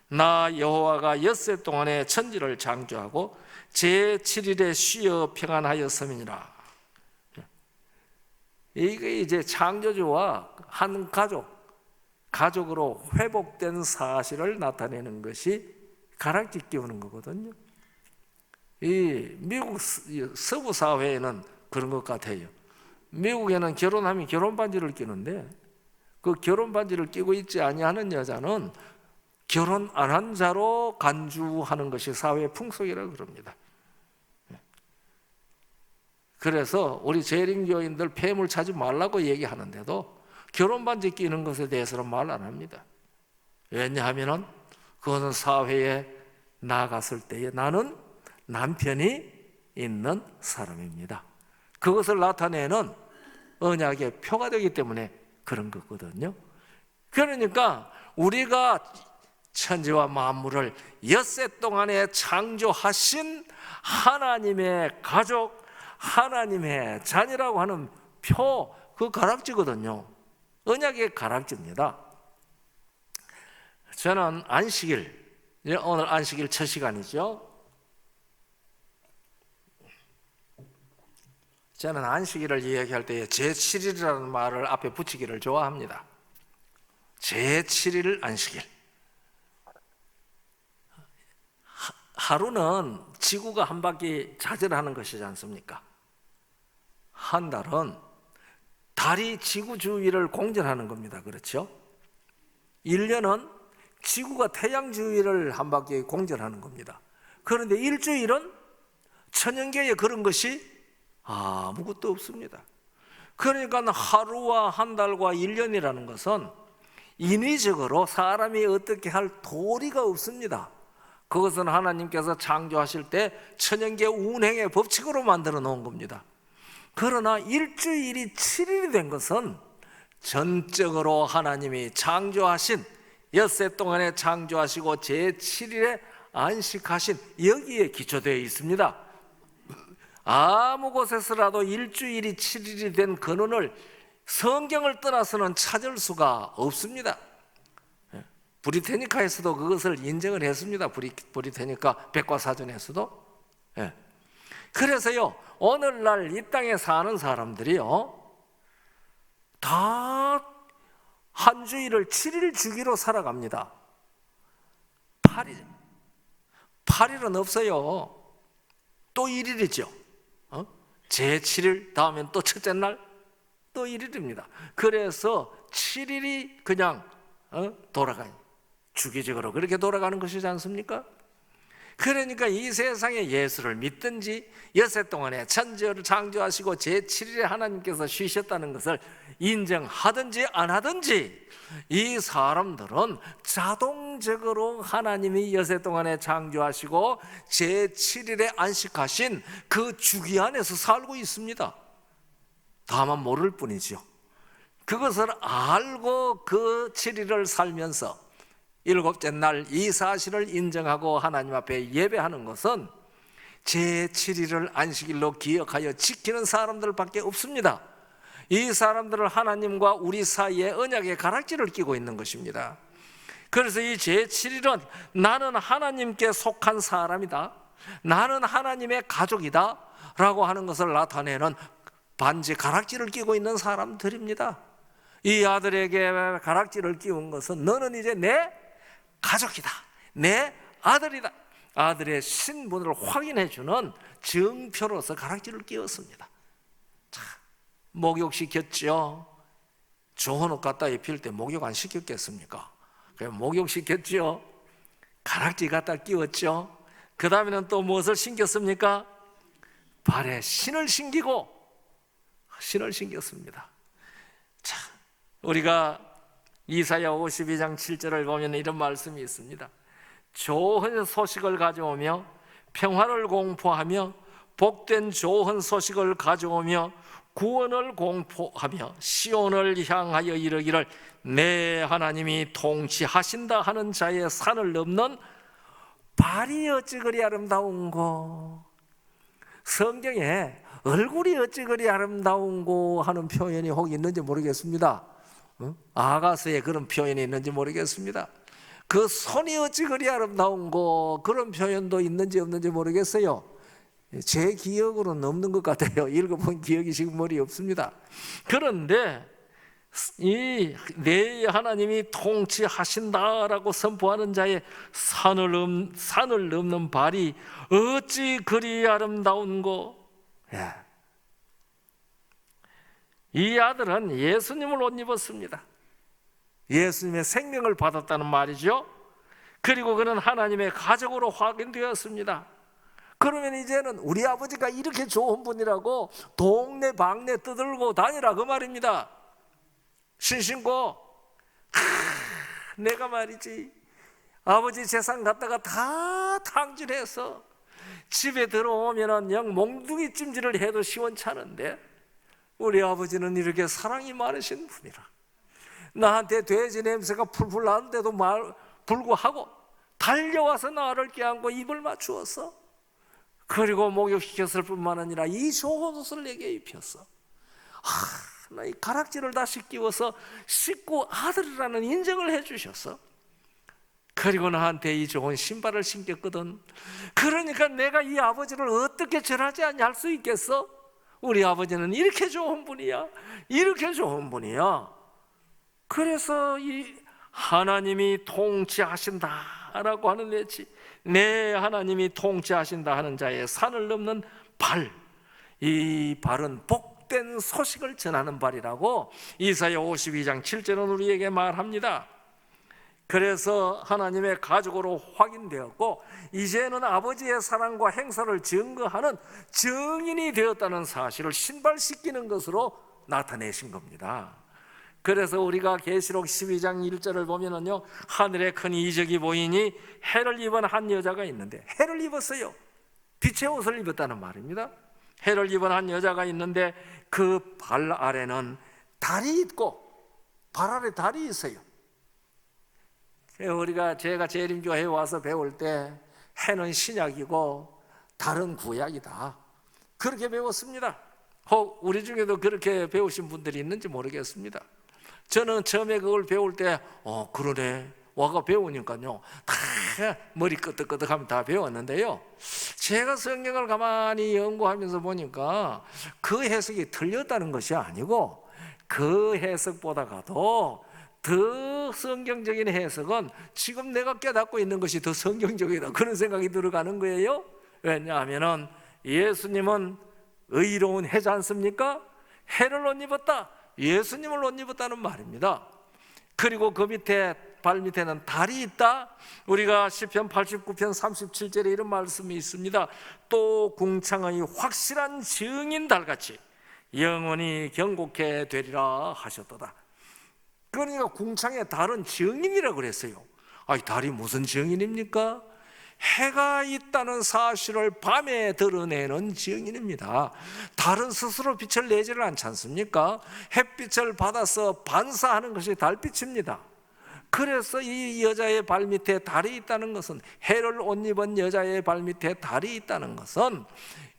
나 여호와가 엿새 동안에 천지를 창조하고 제7일에 쉬어 평안하였음이니라. 이게 이제 창조주와 한 가족으로 회복된 사실을 나타내는 것이 가락지 끼우는 거거든요. 이 미국 서부 사회에는 그런 것 같아요. 미국에는 결혼하면 결혼 반지를 끼는데 그 결혼 반지를 끼고 있지 아니하는 여자는 결혼 안 한 자로 간주하는 것이 사회 풍속이라고 그럽니다. 그래서 우리 재림교인들 폐물 차지 말라고 얘기하는데도 결혼 반지 끼는 것에 대해서는 말 안 합니다. 왜냐하면 그것은 사회에 나갔을 때에 나는 남편이 있는 사람입니다. 그것을 나타내는 언약의 표가 되기 때문에 그런 거거든요. 그러니까 우리가 천지와 만물을 엿새 동안에 창조하신 하나님의 가족, 하나님의 자녀라고 하는 표, 그 가락지거든요. 언약의 가락지입니다. 저는 안식일, 오늘 안식일 첫 시간이죠. 저는 안식일을 이야기할 때 제7일이라는 말을 앞에 붙이기를 좋아합니다. 제7일 안식일. 하루는 지구가 한 바퀴 자전하는 것이지 않습니까? 한 달은 달이 지구 주위를 공전하는 겁니다. 그렇죠? 1년은 지구가 태양 주위를 한 바퀴 공전하는 겁니다. 그런데 일주일은 천연계에 그런 것이 아무것도 없습니다. 그러니까 하루와 한 달과 1년이라는 것은 인위적으로 사람이 어떻게 할 도리가 없습니다. 그것은 하나님께서 창조하실 때 천연계 운행의 법칙으로 만들어 놓은 겁니다. 그러나 일주일이 7일이 된 것은 전적으로 하나님이 창조하신 엿새 동안에 창조하시고 제7일에 안식하신 여기에 기초되어 있습니다. 아무 곳에서라도 일주일이 7일이 된 근원을 성경을 떠나서는 찾을 수가 없습니다. 브리테니카에서도 그것을 인정을 했습니다. 브리테니카 백과사전에서도. 그래서요, 오늘날 이 땅에 사는 사람들이요, 다 한 주일을 7일 주기로 살아갑니다. 8일은 없어요. 또 1일이죠. 제7일 다음엔 또 첫째 날, 또 이르릅니다. 그래서 7일이 그냥 돌아가요. 주기적으로 그렇게 돌아가는 것이지 않습니까? 그러니까 이 세상에 예수를 믿든지 여세 동안에 천지를 창조하시고 제7일에 하나님께서 쉬셨다는 것을 인정하든지 안 하든지 이 사람들은 자동적으로 하나님이 여세 동안에 창조하시고 제7일에 안식하신 그 주기 안에서 살고 있습니다. 다만 모를 뿐이죠. 그것을 알고 그 7일을 살면서 일곱째 날 이 사실을 인정하고 하나님 앞에 예배하는 것은 제7일을 안식일로 기억하여 지키는 사람들밖에 없습니다. 이 사람들은 하나님과 우리 사이에 언약의 가락지를 끼고 있는 것입니다. 그래서 이 제7일은 나는 하나님께 속한 사람이다, 나는 하나님의 가족이다 라고 하는 것을 나타내는 반지 가락지를 끼고 있는 사람들입니다. 이 아들에게 가락지를 끼운 것은 너는 이제 내 가족이다, 내 아들이다, 아들의 신분을 확인해주는 증표로서 가락지를 끼웠습니다. 자, 목욕시켰죠. 좋은 옷 갖다 입힐 때 목욕 안 시켰겠습니까? 그냥 목욕시켰죠. 가락지 갖다 끼웠죠. 그 다음에는 또 무엇을 신겼습니까? 발에 신을 신기고 신을 신겼습니다. 자, 우리가 이사야 52장 7절을 보면 이런 말씀이 있습니다. 좋은 소식을 가져오며 평화를 공포하며 복된 좋은 소식을 가져오며 구원을 공포하며 시온을 향하여 이르기를 내 하나님이 통치하신다 하는 자의 산을 넘는 발이 어찌 그리 아름다운고. 성경에 얼굴이 어찌 그리 아름다운고 하는 표현이 혹 있는지 모르겠습니다. 아가서에 그런 표현이 있는지 모르겠습니다. 그 손이 어찌 그리 아름다운고 그런 표현도 있는지 없는지 모르겠어요. 제 기억으로는 없는 것 같아요. 읽어본 기억이 지금 머리에 없습니다. 그런데 이 내 하나님이 통치하신다라고 선포하는 자의 산을 넘는 발이 어찌 그리 아름다운고. 이 아들은 예수님을 옷 입었습니다. 예수님의 생명을 받았다는 말이죠. 그리고 그는 하나님의 가족으로 확인되었습니다. 그러면 이제는 우리 아버지가 이렇게 좋은 분이라고 동네 방네 떠들고 다니라 그 말입니다. 신신고 내가 말이지 아버지 재산 갖다가 다 탕진해서 집에 들어오면 영 몽둥이 찜질을 해도 시원찮은데 우리 아버지는 이렇게 사랑이 많으신 분이라 나한테 돼지 냄새가 풀풀 나는데도 불구하고 달려와서 나를 껴안고 입을 맞추었어. 그리고 목욕시켰을 뿐만 아니라 이 좋은 옷을 내게 입혔어. 나 이 가락지를 다시 끼워서 씻고 아들이라는 인정을 해주셨어. 그리고 나한테 이 좋은 신발을 신겼거든. 그러니까 내가 이 아버지를 어떻게 절하지 않냐 할 수 있겠어? 우리 아버지는 이렇게 좋은 분이야, 이렇게 좋은 분이야. 그래서 이 하나님이 통치하신다라고 하는 내치, 내 하나님이 통치하신다 하는 자의 산을 넘는 발, 이 발은 복된 소식을 전하는 발이라고 이사야 52장 7절은 우리에게 말합니다. 그래서 하나님의 가족으로 확인되었고 이제는 아버지의 사랑과 행사를 증거하는 증인이 되었다는 사실을 신발시키는 것으로 나타내신 겁니다. 그래서 우리가 계시록 12장 1절을 보면은요, 하늘에 큰 이적이 보이니 해를 입은 한 여자가 있는데, 해를 입었어요. 빛의 옷을 입었다는 말입니다. 해를 입은 한 여자가 있는데 그 발 아래는 달이 있고 발 아래 달이 있어요. 제가 재림교회에 와서 배울 때 해는 신약이고 달은 구약이다, 그렇게 배웠습니다. 혹 우리 중에도 그렇게 배우신 분들이 있는지 모르겠습니다. 저는 처음에 그걸 배울 때 그러네 와가 배우니까요 다 머리 끄덕끄덕하면 다 배웠는데요, 제가 성경을 가만히 연구하면서 보니까 그 해석이 틀렸다는 것이 아니고 그 해석보다가도 더 성경적인 해석은 지금 내가 깨닫고 있는 것이 더 성경적이다, 그런 생각이 들어가는 거예요. 왜냐하면 예수님은 의로운 해지 않습니까? 해를 옷 입었다. 예수님을 옷 입었다는 말입니다. 그리고 그 밑에 발 밑에는 달이 있다. 우리가 시편 89편 37절에 이런 말씀이 있습니다. 또 궁창의 확실한 증인 달같이 영원히 경고케 되리라 하셨도다. 그러니까 궁창의 달은 증인이라고 그랬어요. 이 달이 무슨 증인입니까? 해가 있다는 사실을 밤에 드러내는 증인입니다. 달은 스스로 빛을 내지를 않지 않습니까? 햇빛을 받아서 반사하는 것이 달빛입니다. 그래서 이 여자의 발밑에 달이 있다는 것은, 해를 옷 입은 여자의 발밑에 달이 있다는 것은,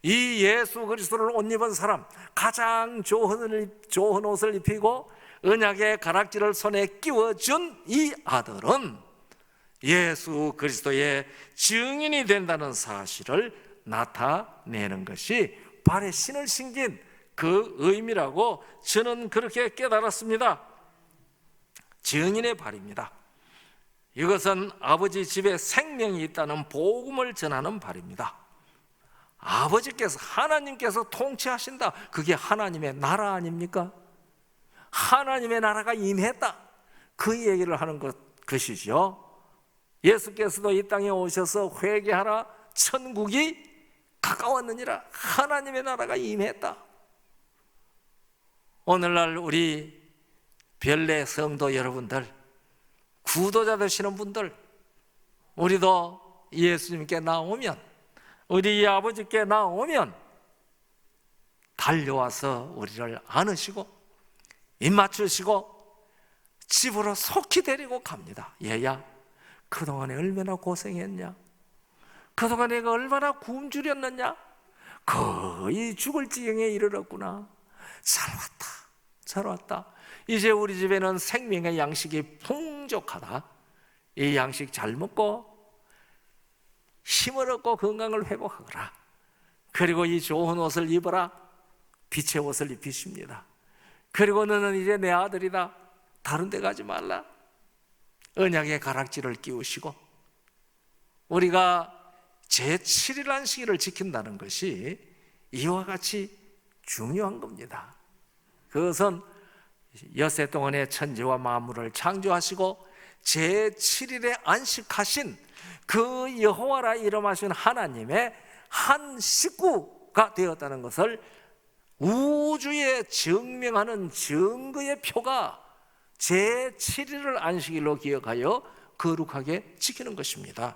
이 예수 그리스도를 옷 입은 사람, 가장 좋은 옷을 입히고 언약의 가락지를 손에 끼워준 이 아들은 예수 그리스도의 증인이 된다는 사실을 나타내는 것이 발에 신을 신긴 그 의미라고 저는 그렇게 깨달았습니다. 증인의 발입니다. 이것은 아버지 집에 생명이 있다는 복음을 전하는 발입니다. 아버지께서, 하나님께서 통치하신다. 그게 하나님의 나라 아닙니까? 하나님의 나라가 임했다. 그 얘기를 하는 것이죠. 예수께서도 이 땅에 오셔서 회개하라, 천국이 가까웠느니라. 하나님의 나라가 임했다. 오늘날 우리 별내 성도 여러분들, 구도자 되시는 분들, 우리도 예수님께 나오면, 우리 아버지께 나오면 달려와서 우리를 안으시고 입 맞추시고 집으로 속히 데리고 갑니다. 얘야, 그동안에 얼마나 고생했냐? 그동안 내가 얼마나 굶주렸느냐? 거의 죽을 지경에 이르렀구나. 잘 왔다, 잘 왔다. 이제 우리 집에는 생명의 양식이 풍족하다. 이 양식 잘 먹고 힘을 얻고 건강을 회복하거라. 그리고 이 좋은 옷을 입어라. 빛의 옷을 입히십니다. 그리고 너는 이제 내 아들이다. 다른 데 가지 말라. 언약의 가락지를 끼우시고, 우리가 제7일 안식일을 지킨다는 것이 이와 같이 중요한 겁니다. 그것은 엿새 동안의 천지와 만물을 창조하시고 제7일에 안식하신 그 여호와라 이름하신 하나님의 한 식구가 되었다는 것을 우주에 증명하는 증거의 표가 제7일을 안식일로 기억하여 거룩하게 지키는 것입니다.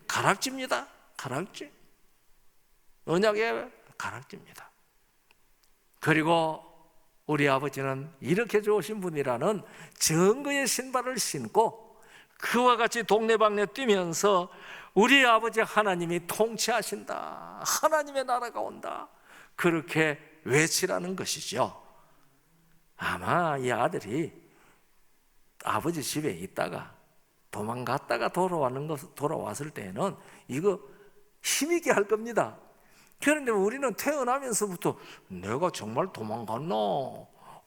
가락지입니다. 가락지. 언약의 가락지입니다. 그리고 우리 아버지는 이렇게 좋으신 분이라는 증거의 신발을 신고 그와 같이 동네방네 뛰면서 우리 아버지 하나님이 통치하신다, 하나님의 나라가 온다, 그렇게 외치라는 것이죠. 아마 이 아들이 아버지 집에 있다가 도망갔다가 돌아왔을 때는 이거 힘있게 할 겁니다. 그런데 우리는 태어나면서부터 내가 정말 도망갔나?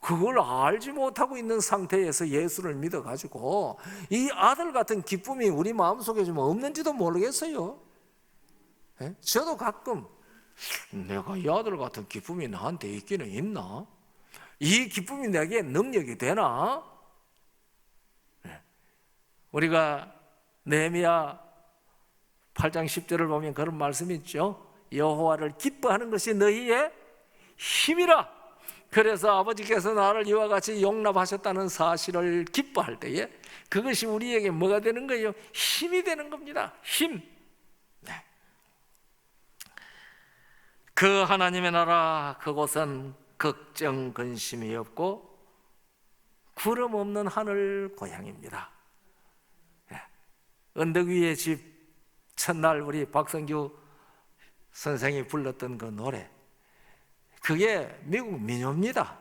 그걸 알지 못하고 있는 상태에서 예수를 믿어가지고 이 아들 같은 기쁨이 우리 마음속에 좀 없는지도 모르겠어요. 저도 가끔 내가 이 아들 같은 기쁨이 나한테 있기는 있나? 이 기쁨이 내게 능력이 되나? 우리가 느헤미야 8장 10절을 보면 그런 말씀이 있죠. 여호와를 기뻐하는 것이 너희의 힘이라. 그래서 아버지께서 나를 이와 같이 용납하셨다는 사실을 기뻐할 때에 그것이 우리에게 뭐가 되는 거예요? 힘이 되는 겁니다. 힘. 네. 그 하나님의 나라, 그곳은 걱정 근심이 없고 구름 없는 하늘 고향입니다. 네. 언덕 위의 집, 첫날 우리 박성규 선생이 불렀던 그 노래, 그게 미국 민요입니다.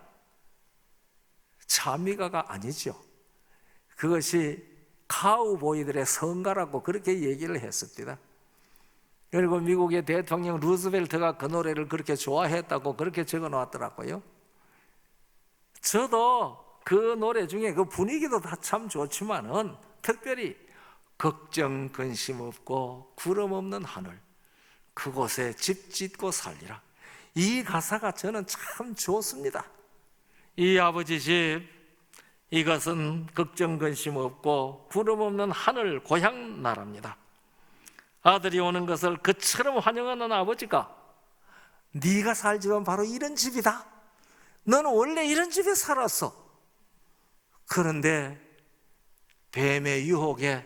차미가가 아니죠. 그것이 카우보이들의 성가라고 그렇게 얘기를 했습니다. 그리고 미국의 대통령 루즈벨트가 그 노래를 그렇게 좋아했다고 그렇게 적어 놨더라고요. 저도 그 노래 중에 그 분위기도 다 참 좋지만은 특별히 걱정 근심 없고 구름 없는 하늘, 그곳에 집 짓고 살리라, 이 가사가 저는 참 좋습니다. 이 아버지 집, 이것은 걱정 근심 없고 구름 없는 하늘 고향 나라입니다. 아들이 오는 것을 그처럼 환영하는 아버지가 네가 살지만 바로 이런 집이다. 너는 원래 이런 집에 살았어. 그런데 뱀의 유혹에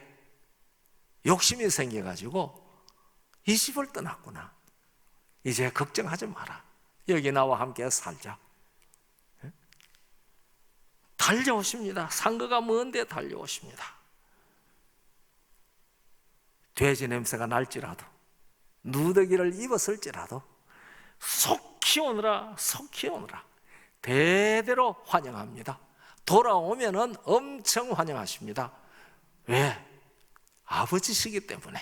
욕심이 생겨가지고 이 집을 떠났구나. 이제 걱정하지 마라. 여기 나와 함께 살자. 달려오십니다. 상거가 먼데 달려오십니다. 돼지 냄새가 날지라도, 누더기를 입었을지라도 속히 오너라, 속히 오너라. 대대로 환영합니다. 돌아오면은 엄청 환영하십니다. 왜? 아버지시기 때문에,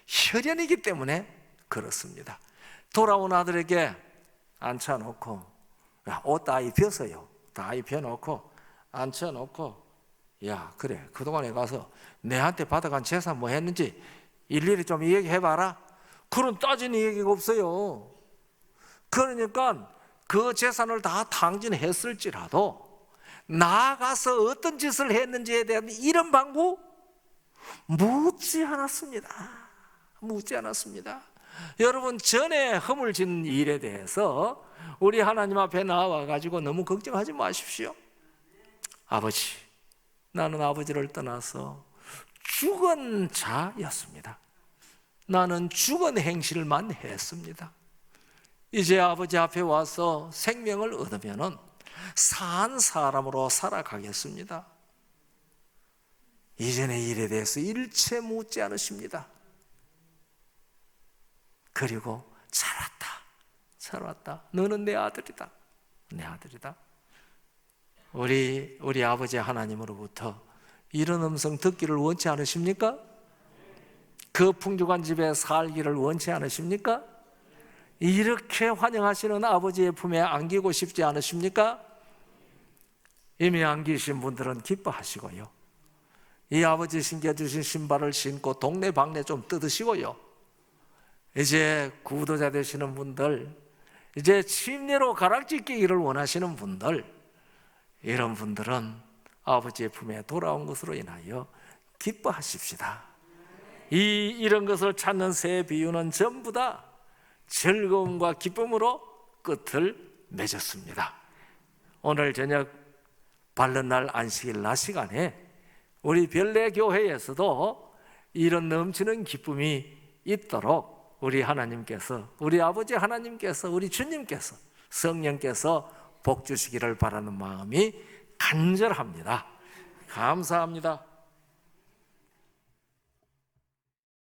혈연이기 때문에 그렇습니다. 돌아온 아들에게 앉혀놓고, 야, 옷 다 입혔어요. 다 입혀놓고 앉혀놓고, 야, 그래, 그동안에 가서 내한테 받아간 재산 뭐 했는지 일일이 좀 얘기해봐라. 그런 따지는 얘기가 없어요. 그러니까 그 재산을 다 탕진했을지라도 나아가서 어떤 짓을 했는지에 대한 이런 방구 묻지 않았습니다. 묻지 않았습니다. 여러분, 전에 허물진 일에 대해서 우리 하나님 앞에 나와가지고 너무 걱정하지 마십시오. 아버지, 나는 아버지를 떠나서 죽은 자였습니다. 나는 죽은 행실만 했습니다. 이제 아버지 앞에 와서 생명을 얻으면은 산 사람으로 살아가겠습니다. 이전의 일에 대해서 일체 묻지 않으십니다. 그리고 잘 왔다, 잘 왔다. 너는 내 아들이다, 내 아들이다. 우리 아버지 하나님으로부터 이런 음성 듣기를 원치 않으십니까? 그 풍족한 집에 살기를 원치 않으십니까? 이렇게 환영하시는 아버지의 품에 안기고 싶지 않으십니까? 이미 안기신 분들은 기뻐하시고요, 이 아버지 신겨주신 신발을 신고 동네 방네 좀 뜯으시고요, 이제 구도자 되시는 분들, 이제 침례로 가락지 끼기를 원하시는 분들, 이런 분들은 아버지의 품에 돌아온 것으로 인하여 기뻐하십시다. 이런 것을 찾는 세 비유는 전부 다 즐거움과 기쁨으로 끝을 맺었습니다. 오늘 저녁 바른 날 안식일 낮 시간에 우리 별내 교회에서도 이런 넘치는 기쁨이 있도록 우리 하나님께서, 우리 아버지 하나님께서, 우리 주님께서, 성령께서 복 주시기를 바라는 마음이 간절합니다. 감사합니다.